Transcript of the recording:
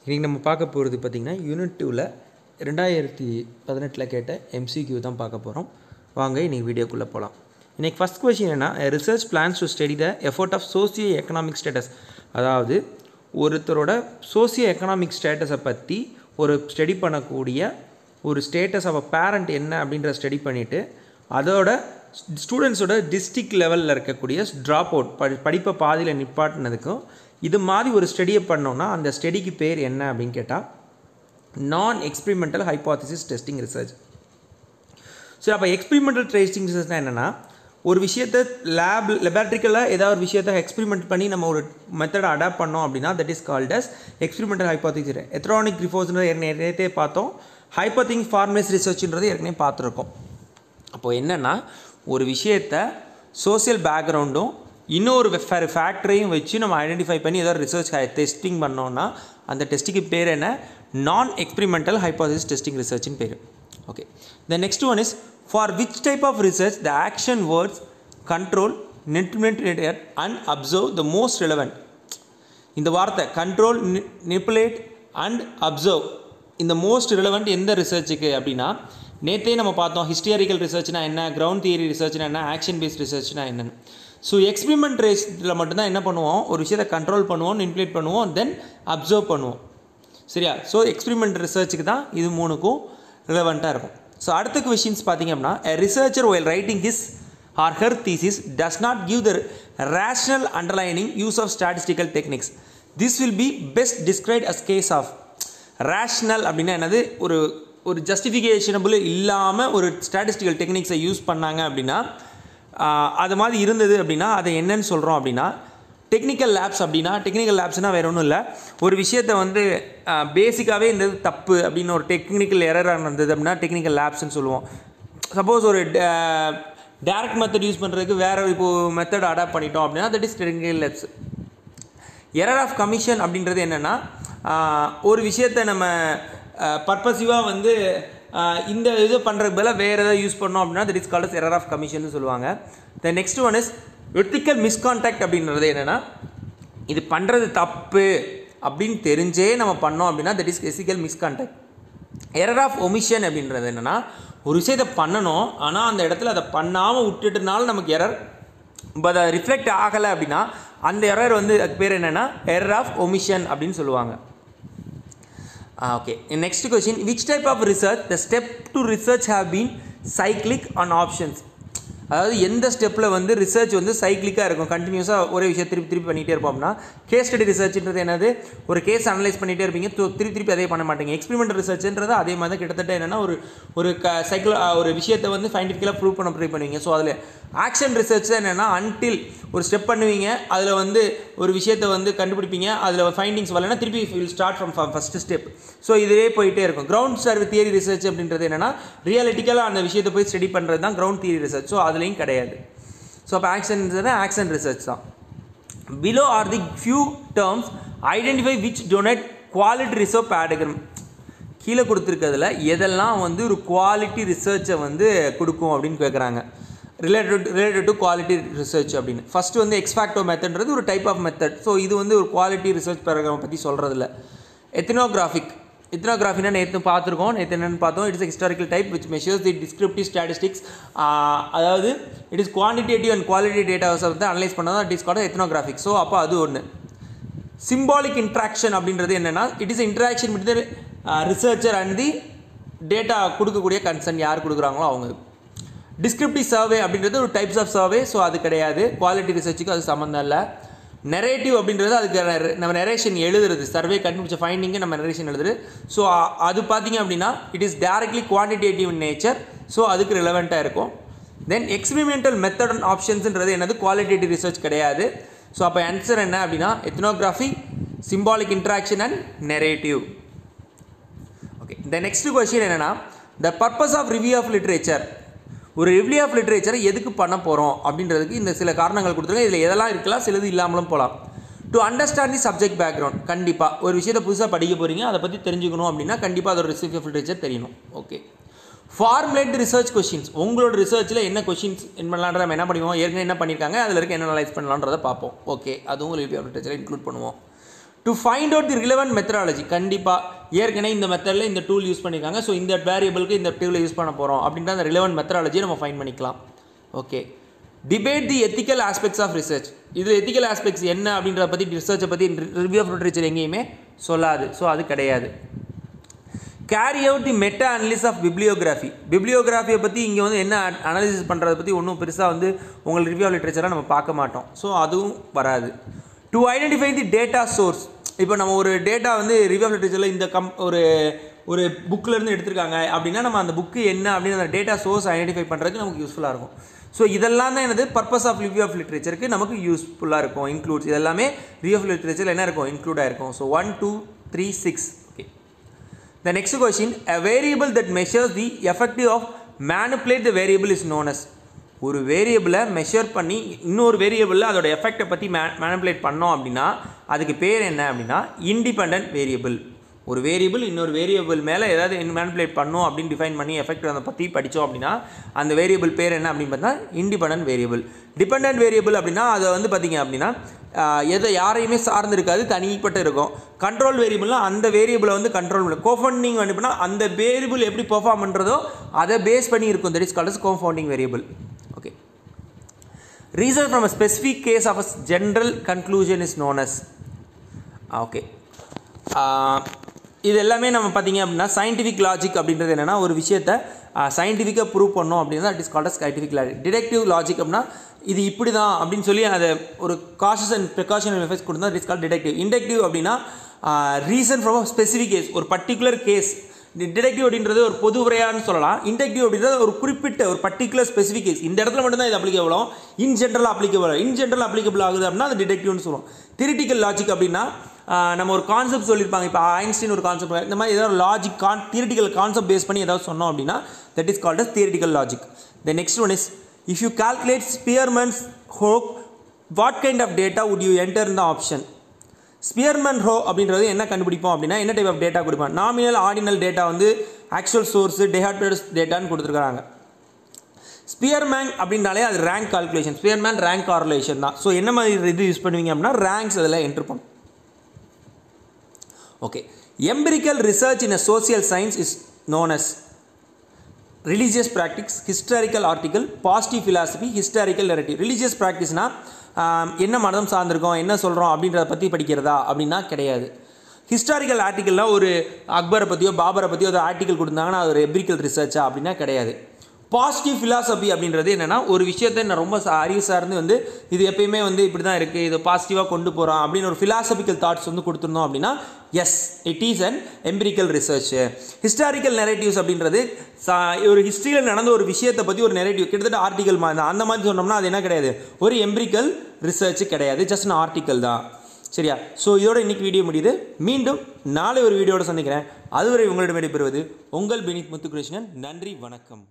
இன்றைக்கி நம்ம பார்க்க போகிறது பார்த்திங்கன்னா யூனிட் 2ல் 2018 கேட்ட MCQ தான் பார்க்க போகிறோம். வாங்க இன்றைக்கி வீடியோக்குள்ளே போகலாம். இன்றைக்கி ஃபஸ்ட் கொஸ்டின் என்ன, research plans to study the effort of socio economic status. அதாவது ஒருத்தரோட சோசியோ எக்கனாமிக் ஸ்டேட்டஸை பற்றி ஒரு ஸ்டடி பண்ணக்கூடிய ஒரு ஸ்டேட்டஸ் ஆஃப் அ பேரண்ட் என்ன அப்படின்ற ஸ்டடி பண்ணிவிட்டு அதோட ஸ்டூடெண்ட்ஸோட டிஸ்ட்ரிக்ட் லெவலில் இருக்கக்கூடிய ட்ராப் அவுட் படிப்பை பாதியில் நிப்பாட்டினதுக்கும் இது மாதிரி ஒரு ஸ்டடியை பண்ணோன்னா அந்த ஸ்டடிக்கு பேர் என்ன அப்படின்னு கேட்டால் நான் எக்ஸ்பிரிமெண்டல் ஹைப்போதசிஸ் டெஸ்டிங் ரிசர்ச். அப்போ எக்ஸ்பிரிமெண்டல் டெஸ்டிங் ரிசர்ச்னால் என்னென்னா, ஒரு விஷயத்தை லெபார்ட்ரிக்கலாக ஏதாவது ஒரு விஷயத்தை எக்ஸ்பிரிமெண்ட் பண்ணி நம்ம ஒரு மெத்தடை அடாப்ட் பண்ணோம் அப்படின்னா that is called as experimental hypothesis. எத்ரானிக் ரிஃபோர்ஸ்ன்றது ஏற்கனவே பார்த்தோம், ஹைப்போதெட்டிக் ஃபார்மேஸ் ரிசர்ச்ன்றது ஏற்கனவே பார்த்துருக்கோம். அப்போது என்னென்னா, ஒரு விஷயத்தை சோசியல் பேக்ரவுண்டும் இன்னொரு ஃபேக்டரையும் வச்சு நம்ம ஐடென்டிஃபை பண்ணி ஏதாவது ரிசர்ச் டெஸ்டிங் பண்ணோன்னா அந்த டெஸ்ட்டுக்கு பேர் என்ன, நான் எக்ஸ்பிரிமெண்டல் ஹைப்போதசிஸ் டெஸ்டிங் ரிசர்ச்னு பேர். Okay, the next one is for which type of research the action words control manipulate and observe the most relevant. இந்த வார்த்தை கண்ட்ரோல் நிப்புலேட் அண்ட் அப்சர்வ் இந்த மோஸ்ட் ரிலவெண்ட் எந்த ரிசர்ச்சுக்கு அப்படின்னா, நேற்றே நம்ம பார்த்தோம் ஹிஸ்டாரிக்கல் ரிசர்ச்னா என்ன, கிரவுண்ட் தியரி ரிசர்ச்னா என்ன, ஆக்ஷன் பேஸ்ட் ரிசர்ச்னா என்னென்னு. ஸோ எக்ஸ்பிரிமெண்ட் ரேஸில் மட்டும்தான் என்ன பண்ணுவோம், ஒரு விஷயத்தை கண்ட்ரோல் பண்ணுவோம், நிப்புலேட் பண்ணுவோம், தென் அப்சர்வ் பண்ணுவோம். சரியா? ஸோ எக்ஸ்பிரிமெண்ட் ரிசர்ச்சுக்கு தான் இது மூணுக்கும் ரிலவெண்ட்டாக இருக்கும். ஸோ அடுத்த கொஷின்ஸ் பார்த்திங்க அப்படின்னா, a researcher while writing his or her thesis does not give the rational underlying use of statistical techniques. This will be best described as case of rational அப்படின்னா என்னது, ஒரு ஜஸ்டிஃபிகேஷனபிள் இல்லாமல் ஒரு ஸ்டாட்டிஸ்டிக்கல் டெக்னிக்ஸை யூஸ் பண்ணாங்க அப்படின்னா, அது மாதிரி இருந்தது அப்படின்னா அதை என்னன்னு சொல்கிறோம் அப்படின்னா டெக்னிக்கல் லேப்ஸ். அப்படின்னா டெக்னிக்கல் லேப்ஸ்னால் வேறு ஒன்றும் இல்லை, ஒரு விஷயத்தை வந்து பேசிக்காகவே இந்த தப்பு அப்படின்னு ஒரு டெக்னிக்கல் எரராக இருந்தது அப்படின்னா டெக்னிக்கல் லேப்ஸ்ன்னு சொல்லுவோம். சப்போஸ் ஒரு டைரக்ட் மெத்தட் யூஸ் பண்ணுறதுக்கு வேறு இப்போது மெத்தட் அடாப்ட் பண்ணிட்டோம் அப்படின்னா that is technical lapse. Error of commission அப்படின்றது என்னென்னா, ஒரு விஷயத்தை நம்ம பர்பஸிவாக வந்து இந்த இது பண்ணுறதுக்கு பதிலாக வேறு எதாவது யூஸ் பண்ணோம் அப்படின்னா that is called as error of commission சொல்லுவாங்க. The next one is ethical misconduct அப்படின்றது என்னென்னா, இது பண்ணுறது தப்பு அப்படின்னு தெரிஞ்சே நம்ம பண்ணோம் அப்படின்னா that is ethical misconduct. Error of omission அப்படின்றது என்னென்னா, ஒரு விஷயத்தை பண்ணணும் ஆனால் அந்த இடத்துல அதை பண்ணாமல் விட்டுட்டுனால நமக்கு எரர், பட் அதை ரிஃப்ளெக்ட் ஆகலை அப்படின்னா அந்த எரர் வந்து அதுக்கு பேர் என்னென்னா எரர் ஆஃப் ஒமிஷன் அப்படின்னு சொல்லுவாங்க. Okay, next question, which type of research the step to research have been cyclic on options. அதாவது எந்த ஸ்டெப்பில் வந்து ரிசர்ச் வந்து சைக்ளிக்காக இருக்கும், கண்டினியூஸாக ஒரே விஷயம் திருப்பி பண்ணிகிட்டே இருப்போம்னா. கேஸ் ஸ்டடி ரிசர்ச்ன்றது என்னது, ஒரு கேஸ் அனலைஸ் பண்ணிகிட்டே இருப்பீங்க, திருப்பி அதே பண்ண மாட்டீங்க. எக்ஸ்பிரிமெண்டல் ரிசர்ச்ன்றது அதே மாதிரி தான், கிட்டத்தட்ட என்னென்னா ஒரு விஷயத்தை வந்து சயின்டிஃபிக்கலாக ப்ரூவ் பண்ண ட்ரை பண்ணுவீங்க. ஸோ அதில் ஆக்ஷன் ரிசர்ச் தான் என்னென்னா, அன்டில் ஒரு ஸ்டெப் பண்ணுவீங்க, அதில் வந்து ஒரு விஷயத்தை வந்து கண்டுபிடிப்பீங்க, அதில் ஃபைண்டிங்ஸ் வரலைன்னா திருப்பி will start from first step. So இதுவே போயிட்டே இருக்கும். கிரவுண்ட் சர்வே தியரி ரிசர்ச் அப்படின்றது என்னென்னா, ரியாலிட்டிக்கலாக அந்த விஷயத்தை போய் ஸ்டடி பண்ணுறது தான் கிரவுண்ட் தியரி ரிசர்ச். ஸோ அதுலேயும் கிடையாது. ஸோ அப்போ ஆக்ஷன் ரிசர்ச் தான். Below are the few terms identify which denote quality research paradigm. கீழே கொடுத்துருக்கிறதுல எதெல்லாம் வந்து ஒரு குவாலிட்டி ரிசர்ச்சை வந்து கொடுக்கும் அப்படின்னு கேட்குறாங்க. ரிலேட்டட் டு குவாலிட்டி ரிசர்ச் அப்படின்னு. ஃபஸ்ட்டு வந்து எக்ஸ்ஃபேக்டோ மெத்தட்ன்றது ஒரு டைப் ஆஃப் மெத்தட். ஸோ இது வந்து ஒரு குவாலிட்டி ரிசர்ச் பேராகிராம் பற்றி சொல்கிறதில்ல. எத்னோகிராஃபினா நேற்று பார்த்துருக்கோம். நேற்று என்னென்னு பார்த்தோம், it's historical type which measures the descriptive statistics. அதாவது it is quantitative and quality டேட்டாஸை வந்து அனலைஸ் பண்ணால் it is called ethnographic. So அப்போ அது ஒன்று. சிம்பாலிக் இன்ட்ராக்ஷன் அப்படின்றது என்னென்னா, it is interaction between researcher and the data கொடுக்கக்கூடிய கன்சர்ன் யார் கொடுக்குறாங்களோ அவங்க. டிஸ்கிரிப்டிவ் சர்வே அப்படின்றது ஒரு டைப்ஸ் ஆஃப் சர்வே. ஸோ அது கிடையாது, குவாலிட்டி ரிசர்ச்சுக்கு அது சம்மந்தம் இல்லை. நெரேட்டிவ் அப்படின்றது அதுக்கு நம்ம நெரேஷன் எழுதுறது, சர்வே கண்டுபிடிச்ச ஃபைண்டிங்கு நம்ம நெரேஷன் எழுதுறது. ஸோ அது பார்த்திங்க அப்படின்னா it is directly quantitative in nature. So அதுக்கு ரிலவெண்ட்டாக இருக்கும். தென் எக்ஸ்பிரிமெண்டல் மெத்தட் அண்ட் ஆப்ஷன்ஸ்ன்றது என்னது, குவாலிட்டேட்டிவ் ரிசர்ச் கிடையாது. ஸோ அப்போ ஆன்சர் என்ன அப்படின்னா ethnography, symbolic interaction and narrative. Okay, the next question என்னென்னா, the purpose of review of literature. ஒரு ரிவ்யூ ஆஃப் லிட்ரேச்சரை எதுக்கு பண்ண போகிறோம் அப்படின்றதுக்கு இந்த சில காரணங்கள் கொடுத்துருங்க. இதில் எதெல்லாம் இருக்கலாம், சிலது இல்லாமலும் போகலாம். To understand the subject background. கண்டிப்பாக ஒரு விஷயத்தை புதுசாக படிக்க போகிறீங்க, அதை பற்றி தெரிஞ்சுக்கணும் அப்படின்னா கண்டிப்பாக அதோட ரிவ்யூ ஆஃப் லிட்ரேச்சர் தெரியணும். Okay, formulate research questions. உங்களோட ரிசர்ச்சில் என்ன கொஷின்ஸ் பண்ணலான்ற நம்ம என்ன பண்ணுவோம், ஏற்கனவே என்ன பண்ணியிருக்காங்க, அதில் இருக்க என்ன அனலைஸ் பண்ணலான்றதை பார்ப்போம். ஓகே, அதுவும் ரிவ்யூ ஆஃப் லிட்ரேச்சரை இன்க்ளூட் பண்ணுவோம். To find out the relevant methodology, கண்டிப்பாக ஏற்கனவே இந்த மெத்தடில் இந்த டூல் யூஸ் பண்ணியிருக்காங்க, ஸோ இந்த வேரியபிளுக்கு இந்த டூலை யூஸ் பண்ண போகிறோம் அப்படின்ற அந்த ரிலவெண்ட் மெத்தடாலஜியை நம்ம ஃபைண்ட் பண்ணிக்கலாம். Okay, debate the ethical aspects of research. இது எத்திக்கல் ஆஸ்பெக்ட்ஸ் என்ன அப்படின்றத பற்றி ரிசர்ச்சை பற்றி ரிவ்யூ ஆஃப் லிட்ரேச்சர் எங்கேயுமே சொல்லாது, ஸோ அது கிடையாது. Carry out the meta analysis of bibliography. பிப்ளியோகிராஃபியை பற்றி இங்கே வந்து என்ன அனாலிசிஸ் பண்ணுறதை பற்றி ஒன்றும் பெருசாக வந்து உங்களுக்கு ரிவ்யூ ஆஃப் லிட்ரேச்சராக நம்ம பார்க்க மாட்டோம், ஸோ அதுவும் வராது. To identify the data source. இப்போ நம்ம ஒரு டேட்டா வந்து ரிவ்யூ ஆஃப் லிட்ரேச்சரில் இந்த ஒரு புக்கிலேருந்து எடுத்திருக்காங்க அப்படின்னா நம்ம அந்த புக்கு என்ன அப்படின்னு அந்த டேட்டா சோர்ஸ் ஐடென்டிஃபை பண்ணுறதுக்கு நமக்கு யூஸ்ஃபுல்லாக இருக்கும். ஸோ இதெல்லாம் தான் என்னது பர்பஸ் ஆஃப் ரிவ்யூ ஆஃப் லிட்ரேச்சருக்கு நமக்கு யூஸ்ஃபுல்லாக இருக்கும். இன்க்ளூட்ஸ் இதெல்லாமே ரிவ்யூ ஆஃப் லிட்ரேச்சரில் என்ன இருக்கும், இன்க்ளூடாக இருக்கும். So 1 2 3 6. Okay, the next question, a variable that measures the effective of manipulate the variable is known as. ஒரு வேரியபிளை மெஷர் பண்ணி இன்னொரு வேரியபிளில் அதோட எஃபெக்டை பற்றி மேனிப்புலேட் பண்ணோம் அப்படின்னா அதுக்கு பேர் என்ன அப்படின்னா இண்டிபெண்டன்ட் வேரியபிள். ஒரு வேரியபிள் இன்னொரு வேரியபிள் மேலே ஏதாவது மேனிப்புலேட் பண்ணோம் அப்படின்னு டிஃபைன் பண்ணி எஃபெக்ட் அதை பற்றி படித்தோம் அப்படின்னா அந்த வேரியபிள் பேர் என்ன அப்படின்னு பார்த்தா இண்டிபெண்டன்ட் வேரியபிள். டிபெண்டன்ட் வேரியபிள் அப்படின்னா அதை வந்து பார்த்திங்க அப்படின்னா எதை யாரையுமே சார்ந்து இருக்காது, தனிப்பட்டு இருக்கும். கண்ட்ரோல் வேரியபிள்னால் அந்த வேரியபிளை வந்து கண்ட்ரோல் பண்ணி கோஃபவுண்டிங் பண்ணினா அந்த வேரியபிள் எப்படி பெர்ஃபார்ம் பண்ணுறதோ அதை பேஸ் பண்ணி இருக்கும். That is called as confounding variable. Okay, reason from a specific case of a general conclusion is known as. Okay, இது எல்லாமே நம்ம பார்த்திங்க அப்படின்னா சயின்டிஃபிக் லாஜிக் அப்படின்றது என்னென்னா ஒரு விஷயத்தை சயின்டிஃபிக்காக ப்ரூவ் பண்ணோம் அப்படின்னா that is called as scientific logic. Deductive logic அப்படின்னா இது இப்படி தான் அப்படின்னு சொல்லி அதை ஒரு காஷஸ் அண்ட் ப்ரிகாஷனரி மெஷர்ஸ் கொடுத்தா that is called deductive. Inductive அப்படின்னா reason from a specific case, ஒரு பர்டிகுலர் கேஸ். டிடெக்டிவ் அப்படின்றது ஒரு பொது உரையான்னு சொல்லலாம். இண்டக்டிவ் அப்படின்றது ஒரு குறிப்பிட்ட ஒரு பர்டிகுலர் ஸ்பெசிஃபிக் கேஸ், இந்த இடத்துல மட்டும்தான் இது அப்ளிகபிள் ஆகும், இன் ஜென்ரல் அப்ளிகபிள் ஆகுது அப்படின்னா அது டிடெக்டிவ்னு சொல்லுவோம். தியரிட்டிக்கல் லாஜிக் அப்படின்னா நம்ம ஒரு கான்செப்ட் சொல்லியிருப்பாங்க, இப்போ ஐன்ஸ்டீன் ஒரு கான்செப்ட், இந்த மாதிரி ஏதாவது லாஜிக் தியரிட்டிக்கல் கான்செப்ட் பேஸ் பண்ணி ஏதாவது சொன்னோம் அப்படின்னா that is called as theoretical logic. The next one is, if you calculate Spearman's rho what kind of data would you enter in the option. Spearman rho அப்படின்றது என்ன கண்டுபிடிப்போம் அப்படின்னா என்ன type of data கொடுப்போம். நாமினல் ஆர்டினல் டேட்டா வந்து actual source டெஹாட்டட் டேட்டான்னு கொடுத்துருக்காங்க. ஸ்பியர்மேன் அப்படின்னாலே அது rank calculation, Spearman rank correlation தான். ஸோ என்ன மாதிரி இது யூஸ் பண்ணுவீங்க அப்படின்னா ரேங்க்ஸ் அதில் என்ட்ரு பண்ணும். Okay, empirical research in a social science is known as religious practice, historical article, positive philosophy, historical narrative. Religious ப்ராக்டிஸ்னால் என்ன மதம் சார்ந்திருக்கோம் என்ன சொல்கிறோம் அப்படின்றத பற்றி படிக்கிறதா அப்படின்னா கிடையாது. ஹிஸ்டாரிக்கல் ஆர்டிக்கல்லாம் ஒரு அக்பரை பற்றியோ பாபரை பற்றியோ ஒரு ஆர்டிக்கல் கொடுத்தாங்கன்னா அது ஒரு எம்பிரிக்கல் ரிசர்ச்சா அப்படின்னா கிடையாது. பாசிட்டிவ் ஃபிலாசபி அப்படின்றது என்னென்னா ஒரு விஷயத்தை நான் ரொம்ப அறிவு சார்ந்து வந்து இது எப்பயுமே வந்து இப்படி தான் இருக்குது, இது பாசிட்டிவாக கொண்டு போகிறோம் அப்படின்னு ஒரு ஃபிலாசபிக்கல் தாட்ஸ் வந்து கொடுத்துருந்தோம் அப்படின்னா S it is an empirical research. Historical narratives அப்படின்றது ஒரு ஹிஸ்ட்ரியில் நடந்த ஒரு விஷயத்தை பற்றி ஒரு நெரேட்டிவ் கிட்டத்தட்ட ஆர்டிக்கல் மாதிரி தான், அந்த மாதிரி சொன்னோம்னா அது என்ன கிடையாது, ஒரு எம்பிரிக்கல் ரிசர்ச் கிடையாது, ஜஸ்ட் an ஆர்டிக்கல் தான். சரியா? ஸோ இதோட இன்றைக்கி வீடியோ முடியுது. மீண்டும் நாளை ஒரு வீடியோட சந்திக்கிறேன். அதுவரை உங்களிடம் விடைபெறுவது உங்கள் பெனித் முத்துகிருஷ்ணன். நன்றி, வணக்கம்.